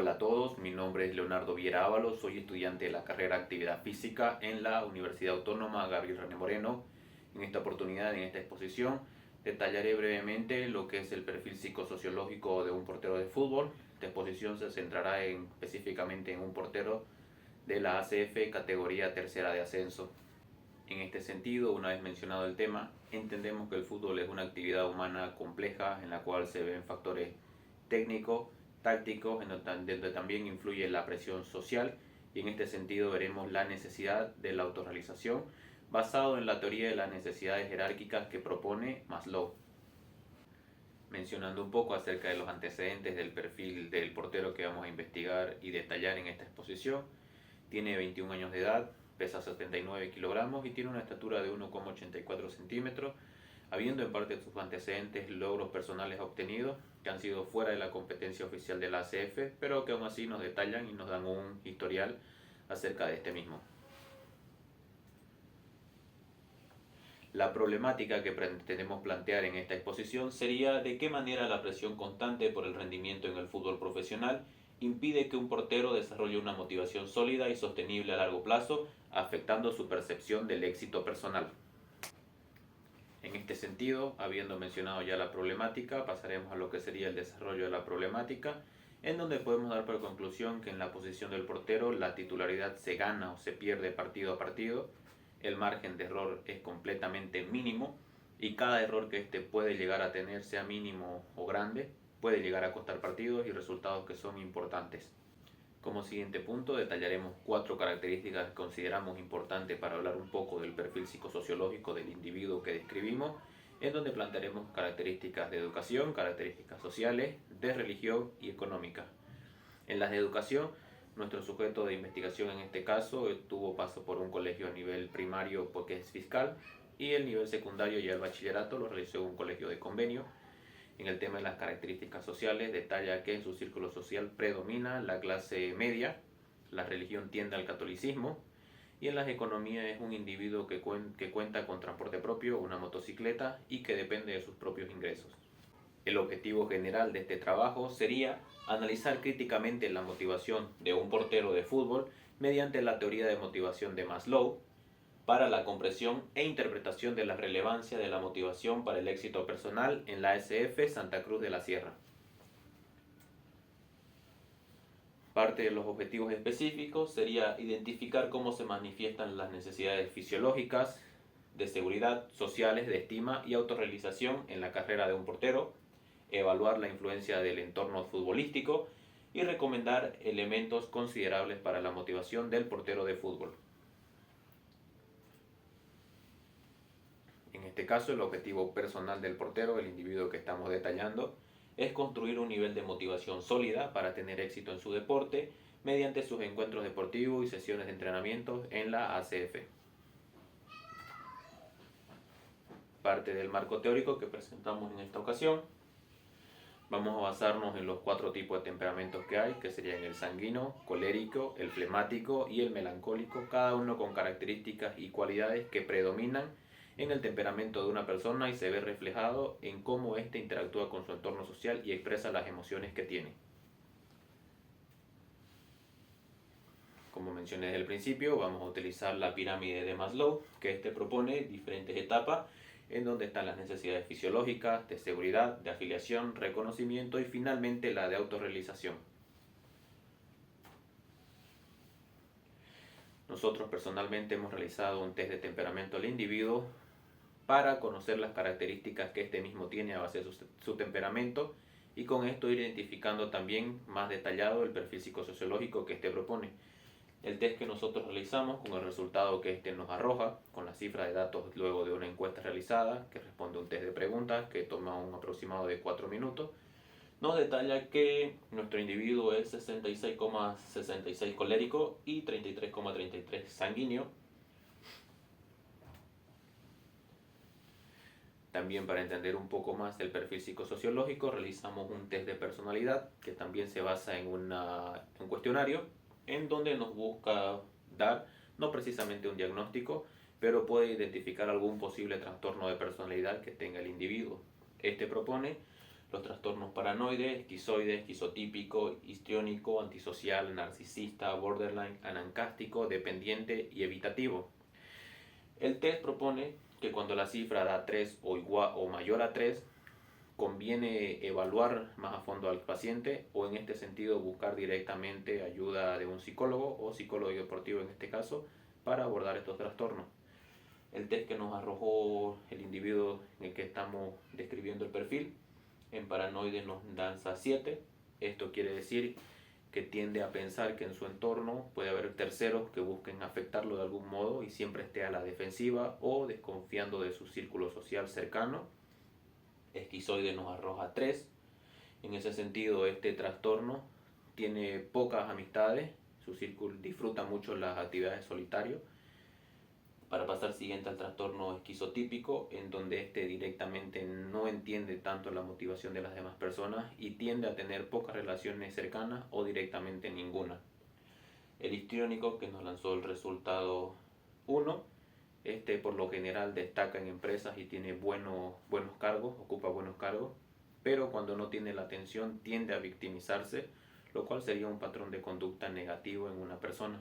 Hola a todos, mi nombre es Leonardo Viera Ábalos, soy estudiante de la carrera de Actividad Física en la Universidad Autónoma Gabriel René Moreno. En esta oportunidad, en esta exposición, detallaré brevemente lo que es el perfil psicosociológico de un portero de fútbol. Esta exposición se centrará específicamente en un portero de la ACF categoría tercera de ascenso. En este sentido, una vez mencionado el tema, entendemos que el fútbol es una actividad humana compleja en la cual se ven factores técnicos, tácticos, en donde también influye la presión social, y en este sentido veremos la necesidad de la autorrealización basado en la teoría de las necesidades jerárquicas que propone Maslow. Mencionando un poco acerca de los antecedentes del perfil del portero que vamos a investigar y detallar en esta exposición, tiene 21 años de edad, pesa 79 kilogramos y tiene una estatura de 1,84 centímetros, habiendo en parte de sus antecedentes logros personales obtenidos que han sido fuera de la competencia oficial de la ACF, pero que aún así nos detallan y nos dan un historial acerca de este mismo. La problemática que pretendemos plantear en esta exposición sería de qué manera la presión constante por el rendimiento en el fútbol profesional impide que un portero desarrolle una motivación sólida y sostenible a largo plazo, afectando su percepción del éxito personal. En este sentido, habiendo mencionado ya la problemática, pasaremos a lo que sería el desarrollo de la problemática, en donde podemos dar por conclusión que en la posición del portero la titularidad se gana o se pierde partido a partido, el margen de error es completamente mínimo y cada error que éste puede llegar a tener, sea mínimo o grande, puede llegar a costar partidos y resultados que son importantes. Como siguiente punto detallaremos 4 características que consideramos importantes para hablar un poco del perfil psicosociológico del individuo que describimos, en donde plantearemos características de educación, características sociales, de religión y económica. En las de educación, nuestro sujeto de investigación en este caso tuvo paso por un colegio a nivel primario porque es fiscal, y el nivel secundario y el bachillerato lo realizó en un colegio de convenio. En el tema de las características sociales, detalla que en su círculo social predomina la clase media, la religión tiende al catolicismo, y en las economías es un individuo que cuenta con transporte propio, una motocicleta, y que depende de sus propios ingresos. El objetivo general de este trabajo sería analizar críticamente la motivación de un portero de fútbol mediante la teoría de motivación de Maslow, para la comprensión e interpretación de la relevancia de la motivación para el éxito personal en la ACF Santa Cruz de la Sierra. Parte de los objetivos específicos sería identificar cómo se manifiestan las necesidades fisiológicas, de seguridad, sociales, de estima y autorrealización en la carrera de un portero, evaluar la influencia del entorno futbolístico y recomendar elementos considerables para la motivación del portero de fútbol. En este caso, el objetivo personal del portero, el individuo que estamos detallando, es construir un nivel de motivación sólida para tener éxito en su deporte mediante sus encuentros deportivos y sesiones de entrenamiento en la ACF. Parte del marco teórico que presentamos en esta ocasión. Vamos a basarnos en los 4 tipos de temperamentos que hay, que serían el sanguíneo, colérico, el flemático y el melancólico, cada uno con características y cualidades que predominan en el temperamento de una persona y se ve reflejado en cómo éste interactúa con su entorno social y expresa las emociones que tiene. Como mencioné desde el principio, vamos a utilizar la pirámide de Maslow, que propone diferentes etapas en donde están las necesidades fisiológicas, de seguridad, de afiliación, reconocimiento y finalmente la de autorrealización. Nosotros personalmente hemos realizado un test de temperamento al individuo para conocer las características que este mismo tiene a base de su temperamento y con esto ir identificando también más detallado el perfil psicosociológico que este propone. El test que nosotros realizamos, con el resultado que este nos arroja, con la cifra de datos luego de una encuesta realizada, que responde a un test de preguntas que toma un aproximado de 4 minutos, nos detalla que nuestro individuo es 66,66 colérico y 33,33 sanguíneo. También, para entender un poco más el perfil psicosociológico, realizamos un test de personalidad que también se basa en un cuestionario en donde nos busca dar, no precisamente un diagnóstico, pero puede identificar algún posible trastorno de personalidad que tenga el individuo. Este propone Los trastornos paranoide, esquizoide, esquizotípico, histriónico, antisocial, narcisista, borderline, anancástico, dependiente y evitativo. El test propone que cuando la cifra da 3 o, igual, o mayor a 3, conviene evaluar más a fondo al paciente o en este sentido buscar directamente ayuda de un psicólogo o psicólogo deportivo en este caso para abordar estos trastornos. El test que nos arrojó el individuo en el que estamos describiendo el perfil en paranoide nos danza 7. Esto quiere decir que tiende a pensar que en su entorno puede haber terceros que busquen afectarlo de algún modo y siempre esté a la defensiva o desconfiando de su círculo social cercano. Esquizoide nos arroja 3. En ese sentido, este trastorno tiene pocas amistades, su círculo disfruta mucho las actividades solitarias. Para pasar siguiente al trastorno esquizotípico, en donde este directamente no entiende tanto la motivación de las demás personas y tiende a tener pocas relaciones cercanas o directamente ninguna. El histriónico, que nos lanzó el resultado 1, este por lo general destaca en empresas y tiene buenos cargos, ocupa buenos cargos, pero cuando no tiene la atención tiende a victimizarse, lo cual sería un patrón de conducta negativo en una persona.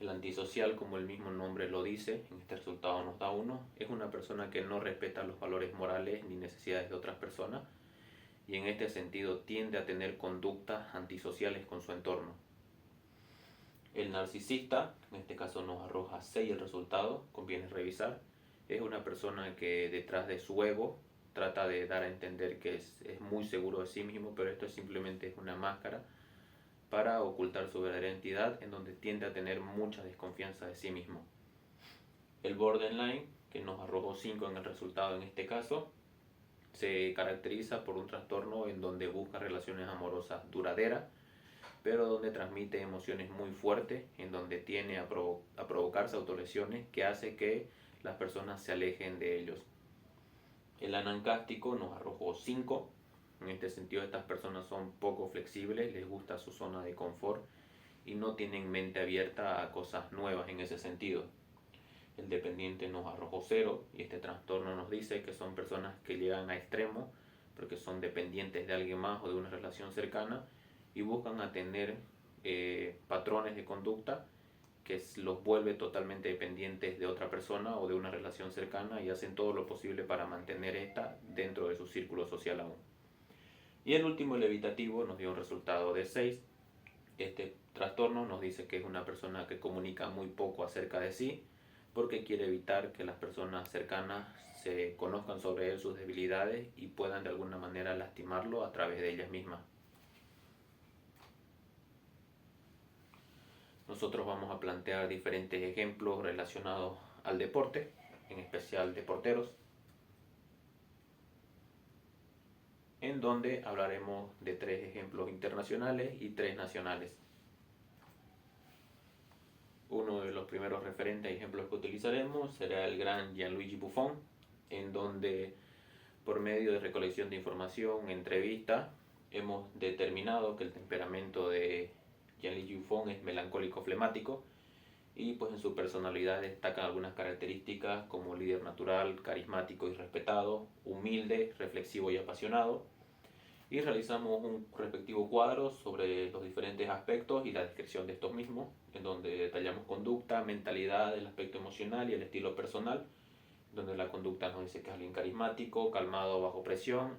El antisocial, como el mismo nombre lo dice, en este resultado nos da 1, es una persona que no respeta los valores morales ni necesidades de otras personas y en este sentido tiende a tener conductas antisociales con su entorno. El narcisista, en este caso nos arroja 6 el resultado, conviene revisar, es una persona que detrás de su ego trata de dar a entender que es muy seguro de sí mismo, pero esto simplemente es una máscara para ocultar su verdadera identidad, en donde tiende a tener mucha desconfianza de sí mismo. El borderline, que nos arrojó 5 en el resultado en este caso, se caracteriza por un trastorno en donde busca relaciones amorosas duraderas, pero donde transmite emociones muy fuertes, en donde tiende a provocarse autolesiones que hace que las personas se alejen de ellos. El anancástico nos arrojó 5. En este sentido, estas personas son poco flexibles, les gusta su zona de confort y no tienen mente abierta a cosas nuevas en ese sentido. El dependiente nos arrojó 0 y este trastorno nos dice que son personas que llegan a extremos porque son dependientes de alguien más o de una relación cercana y buscan a tener patrones de conducta que los vuelve totalmente dependientes de otra persona o de una relación cercana y hacen todo lo posible para mantener esta dentro de su círculo social aún. Y el último, el evitativo, nos dio un resultado de 6. Este trastorno nos dice que es una persona que comunica muy poco acerca de sí porque quiere evitar que las personas cercanas se conozcan sobre él sus debilidades y puedan de alguna manera lastimarlo a través de ellas mismas. Nosotros vamos a plantear diferentes ejemplos relacionados al deporte, en especial de porteros, en donde hablaremos de 3 ejemplos internacionales y 3 nacionales. Uno de los primeros referentes y ejemplos que utilizaremos será el gran Gianluigi Buffon, en donde por medio de recolección de información, entrevista, hemos determinado que el temperamento de Gianluigi Buffon es melancólico flemático y pues en su personalidad destacan algunas características como líder natural, carismático y respetado, humilde, reflexivo y apasionado. Y realizamos un respectivo cuadro sobre los diferentes aspectos y la descripción de estos mismos, en donde detallamos conducta, mentalidad, el aspecto emocional y el estilo personal, donde la conducta nos dice que es alguien carismático, calmado bajo presión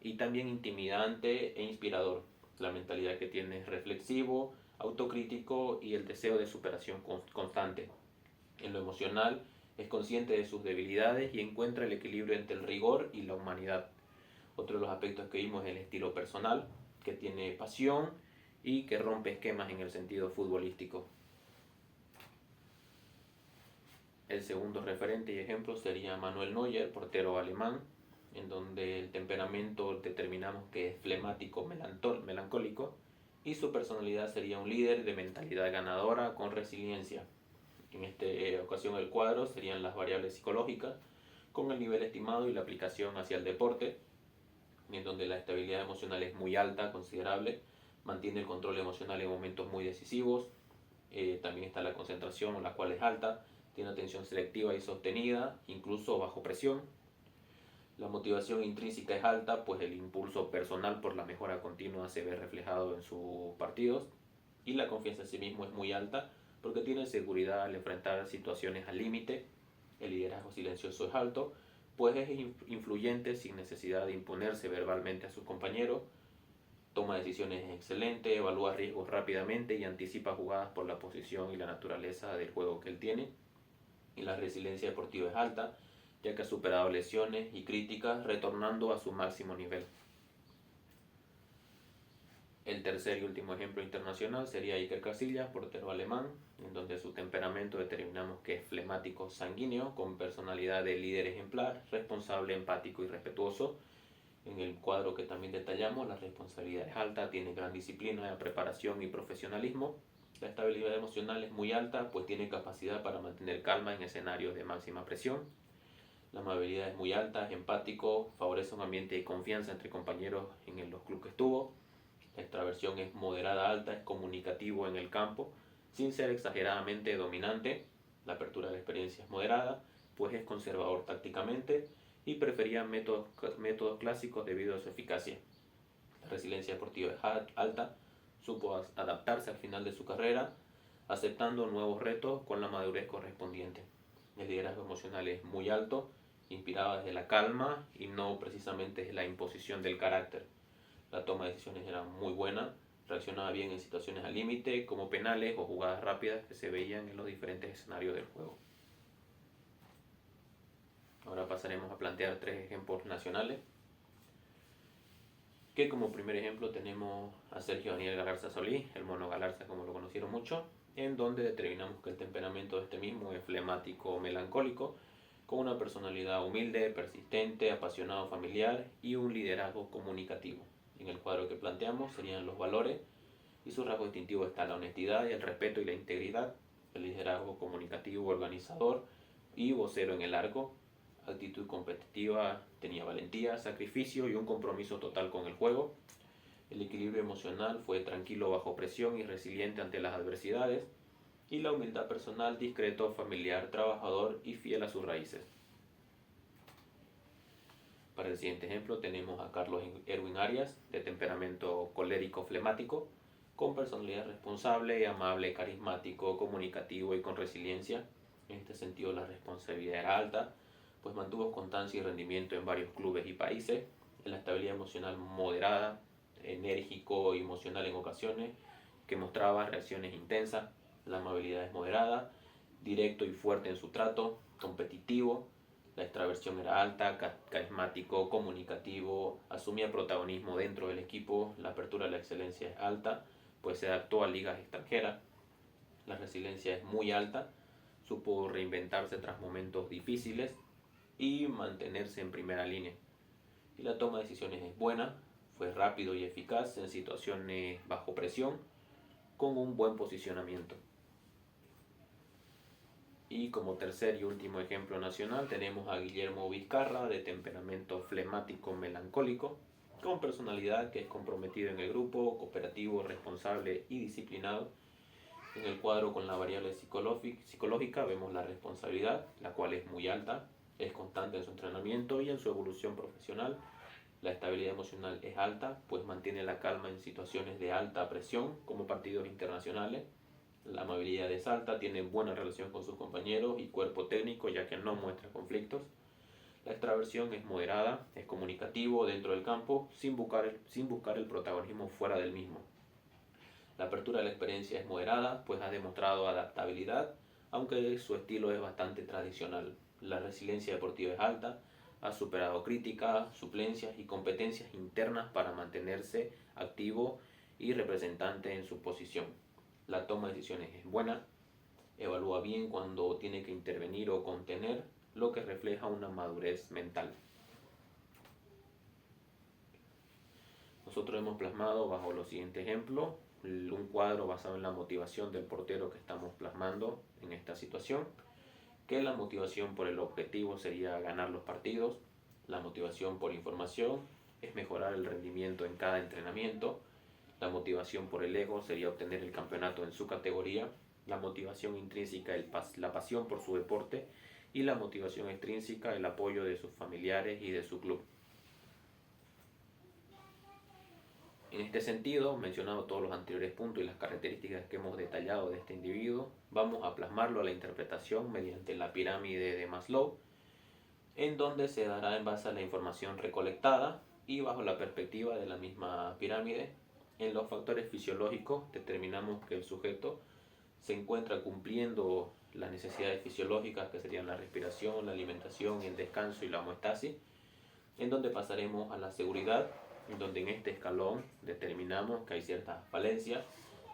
y también intimidante e inspirador. La mentalidad que tiene es reflexivo, autocrítico y el deseo de superación constante. En lo emocional es consciente de sus debilidades y encuentra el equilibrio entre el rigor y la humanidad. Otro de los aspectos que vimos es el estilo personal, que tiene pasión y que rompe esquemas en el sentido futbolístico. El segundo referente y ejemplo sería Manuel Neuer, portero alemán, en donde el temperamento determinamos que es flemático, melancólico, y su personalidad sería un líder de mentalidad ganadora con resiliencia. En esta ocasión el cuadro serían las variables psicológicas, con el nivel estimado y la aplicación hacia el deporte, en donde la estabilidad emocional es muy alta, considerable, mantiene el control emocional en momentos muy decisivos, también está la concentración, la cual es alta, tiene atención selectiva y sostenida, incluso bajo presión. La motivación intrínseca es alta, pues el impulso personal por la mejora continua se ve reflejado en sus partidos, y la confianza en sí mismo es muy alta porque tiene seguridad al enfrentar situaciones al límite. El liderazgo silencioso es alto, pues es influyente sin necesidad de imponerse verbalmente a sus compañeros, toma decisiones excelentes, evalúa riesgos rápidamente y anticipa jugadas por la posición y la naturaleza del juego que él tiene. Y la resiliencia deportiva es alta, ya que ha superado lesiones y críticas, retornando a su máximo nivel. El tercer y último ejemplo internacional sería Iker Casillas, portero alemán, en donde su temperamento determinamos que es flemático sanguíneo, con personalidad de líder ejemplar, responsable, empático y respetuoso. En el cuadro que también detallamos, la responsabilidad es alta, tiene gran disciplina, preparación y profesionalismo. La estabilidad emocional es muy alta, pues tiene capacidad para mantener calma en escenarios de máxima presión. La amabilidad es muy alta, es empático, favorece un ambiente de confianza entre compañeros en los clubes que estuvo. La extraversión es moderada alta, es comunicativo en el campo, sin ser exageradamente dominante. La apertura de la experiencia es moderada, pues es conservador tácticamente y prefería métodos clásicos debido a su eficacia. La resiliencia deportiva es alta, supo adaptarse al final de su carrera, aceptando nuevos retos con la madurez correspondiente. El liderazgo emocional es muy alto, inspirado desde la calma y no precisamente desde la imposición del carácter. La toma de decisiones era muy buena, reaccionaba bien en situaciones al límite, como penales o jugadas rápidas que se veían en los diferentes escenarios del juego. Ahora pasaremos a plantear tres ejemplos nacionales, que como primer ejemplo tenemos a Sergio Daniel Galarza Solís, el Mono Galarza como lo conocieron mucho, en donde determinamos que el temperamento de este mismo es flemático o melancólico, con una personalidad humilde, persistente, apasionado, familiar y un liderazgo comunicativo. En el cuadro que planteamos serían los valores, y su rasgo distintivo está la honestidad, el respeto y la integridad, el liderazgo comunicativo, organizador y vocero en el arco, actitud competitiva, tenía valentía, sacrificio y un compromiso total con el juego. El equilibrio emocional fue tranquilo bajo presión y resiliente ante las adversidades, y la humildad personal, discreto, familiar, trabajador y fiel a sus raíces. Para el siguiente ejemplo tenemos a Carlos Erwin Arias, de temperamento colérico flemático, con personalidad responsable, amable, carismático, comunicativo y con resiliencia. En este sentido la responsabilidad era alta, pues mantuvo constancia y rendimiento en varios clubes y países. En la estabilidad emocional moderada, enérgico y emocional en ocasiones, que mostraba reacciones intensas. La amabilidad es moderada, directo y fuerte en su trato, competitivo. La extraversión era alta, carismático, comunicativo, asumía protagonismo dentro del equipo. La apertura a la excelencia es alta, pues se adaptó a ligas extranjeras. La resiliencia es muy alta, supo reinventarse tras momentos difíciles y mantenerse en primera línea. Y la toma de decisiones es buena, fue rápido y eficaz en situaciones bajo presión, con un buen posicionamiento. Y como tercer y último ejemplo nacional tenemos a Guillermo Vizcarra, de temperamento flemático melancólico, con personalidad que es comprometido en el grupo, cooperativo, responsable y disciplinado. En el cuadro con la variable psicológica vemos la responsabilidad, la cual es muy alta, es constante en su entrenamiento y en su evolución profesional. La estabilidad emocional es alta, pues mantiene la calma en situaciones de alta presión, como partidos internacionales. La amabilidad es alta, tiene buena relación con sus compañeros y cuerpo técnico, ya que no muestra conflictos. La extraversión es moderada, es comunicativo dentro del campo, sin buscar el protagonismo fuera del mismo. La apertura de la experiencia es moderada, pues ha demostrado adaptabilidad, aunque su estilo es bastante tradicional. La resiliencia deportiva es alta, ha superado críticas, suplencias y competencias internas para mantenerse activo y representante en su posición. La toma de decisiones es buena, evalúa bien cuando tiene que intervenir o contener, lo que refleja una madurez mental. Nosotros hemos plasmado bajo los siguientes ejemplos un cuadro basado en la motivación del portero que estamos plasmando en esta situación, que la motivación por el objetivo sería ganar los partidos, la motivación por información es mejorar el rendimiento en cada entrenamiento, la motivación por el ego sería obtener el campeonato en su categoría, la motivación intrínseca, la pasión por su deporte y la motivación extrínseca, el apoyo de sus familiares y de su club. En este sentido, mencionado todos los anteriores puntos y las características que hemos detallado de este individuo, vamos a plasmarlo a la interpretación mediante la pirámide de Maslow, en donde se dará en base a la información recolectada y bajo la perspectiva de la misma pirámide. En los factores fisiológicos determinamos que el sujeto se encuentra cumpliendo las necesidades fisiológicas, que serían la respiración, la alimentación, el descanso y la homeostasis, en donde pasaremos a la seguridad, en donde en este escalón determinamos que hay ciertas falencias,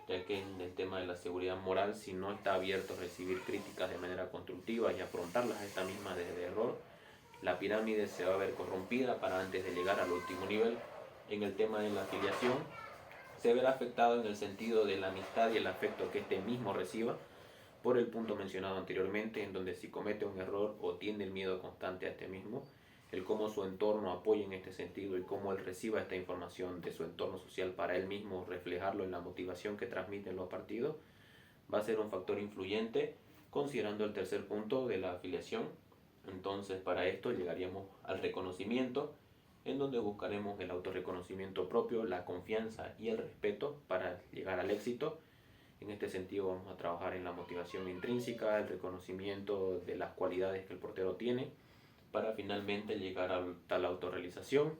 ya que en el tema de la seguridad moral, si no está abierto a recibir críticas de manera constructiva y afrontarlas a esta misma desde error, la pirámide se va a ver corrompida para antes de llegar al último nivel. En el tema de la afiliación, se verá afectado en el sentido de la amistad y el afecto que este mismo reciba, por el punto mencionado anteriormente, en donde si comete un error o tiene el miedo constante a este mismo, el cómo su entorno apoya en este sentido y cómo él reciba esta información de su entorno social para él mismo reflejarlo en la motivación que transmiten los partidos, va a ser un factor influyente, considerando el tercer punto de la afiliación. Entonces, para esto llegaríamos al reconocimiento, en donde buscaremos el autorreconocimiento propio, la confianza y el respeto para llegar al éxito. En este sentido vamos a trabajar en la motivación intrínseca, el reconocimiento de las cualidades que el portero tiene, para finalmente llegar a tal autorrealización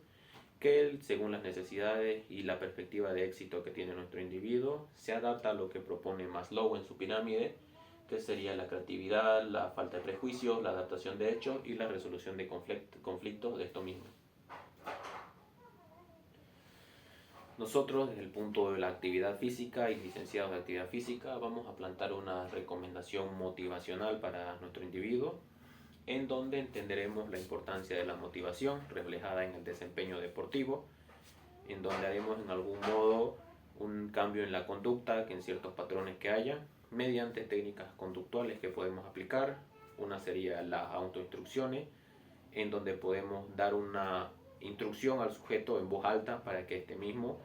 que él, según las necesidades y la perspectiva de éxito que tiene nuestro individuo, se adapta a lo que propone Maslow en su pirámide, que sería la creatividad, la falta de prejuicios, la adaptación de hechos y la resolución de conflictos de esto mismo. Nosotros, desde el punto de la actividad física y licenciados de actividad física, vamos a plantear una recomendación motivacional para nuestro individuo, en donde entenderemos la importancia de la motivación reflejada en el desempeño deportivo, en donde haremos en algún modo un cambio en la conducta, que en ciertos patrones que haya, mediante técnicas conductuales que podemos aplicar. Una sería las autoinstrucciones, en donde podemos dar una instrucción al sujeto en voz alta para que este mismo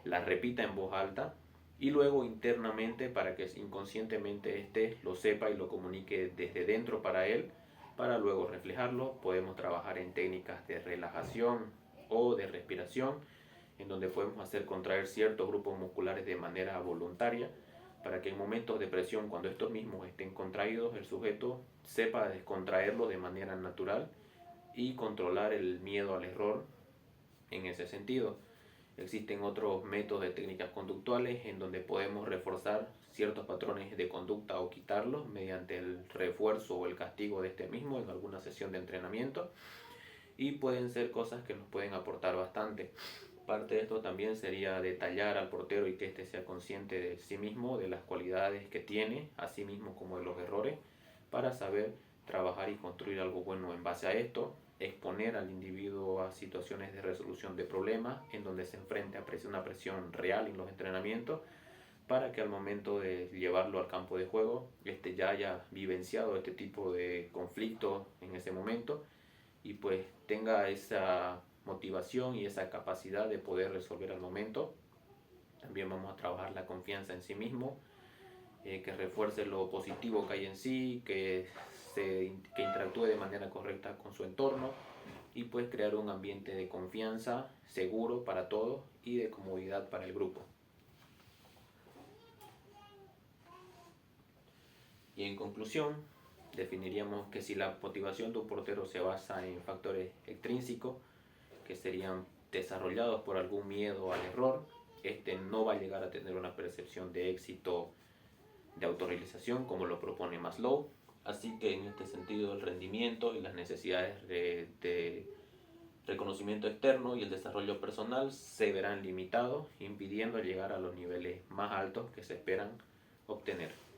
la repita en voz alta, y luego internamente para que inconscientemente este lo sepa y lo comunique desde dentro para él, para luego reflejarlo. Podemos trabajar en técnicas de relajación o de respiración, en donde podemos hacer contraer ciertos grupos musculares de manera voluntaria, para que en momentos de presión, cuando estos mismos estén contraídos, el sujeto sepa descontraerlo de manera natural y controlar el miedo al error en ese sentido. Existen otros métodos de técnicas conductuales en donde podemos reforzar ciertos patrones de conducta o quitarlos mediante el refuerzo o el castigo de este mismo en alguna sesión de entrenamiento, y pueden ser cosas que nos pueden aportar bastante. Parte de esto también sería detallar al portero y que éste sea consciente de sí mismo, de las cualidades que tiene, así mismo como de los errores, para saber trabajar y construir algo bueno en base a esto. Exponer al individuo a situaciones de resolución de problemas en donde se enfrente a una presión real en los entrenamientos, para que al momento de llevarlo al campo de juego ya haya vivenciado este tipo de conflictos en ese momento y pues tenga esa motivación y esa capacidad de poder resolver al momento. También vamos a trabajar la confianza en sí mismo, que refuerce lo positivo que hay en sí, que interactúe de manera correcta con su entorno y pues crear un ambiente de confianza seguro para todos y de comodidad para el grupo. Y en conclusión, definiríamos que si la motivación de un portero se basa en factores extrínsecos, que serían desarrollados por algún miedo al error, este no va a llegar a tener una percepción de éxito de autorrealización como lo propone Maslow. Así que en este sentido el rendimiento y las necesidades de reconocimiento externo y el desarrollo personal se verán limitados, impidiendo llegar a los niveles más altos que se esperan obtener.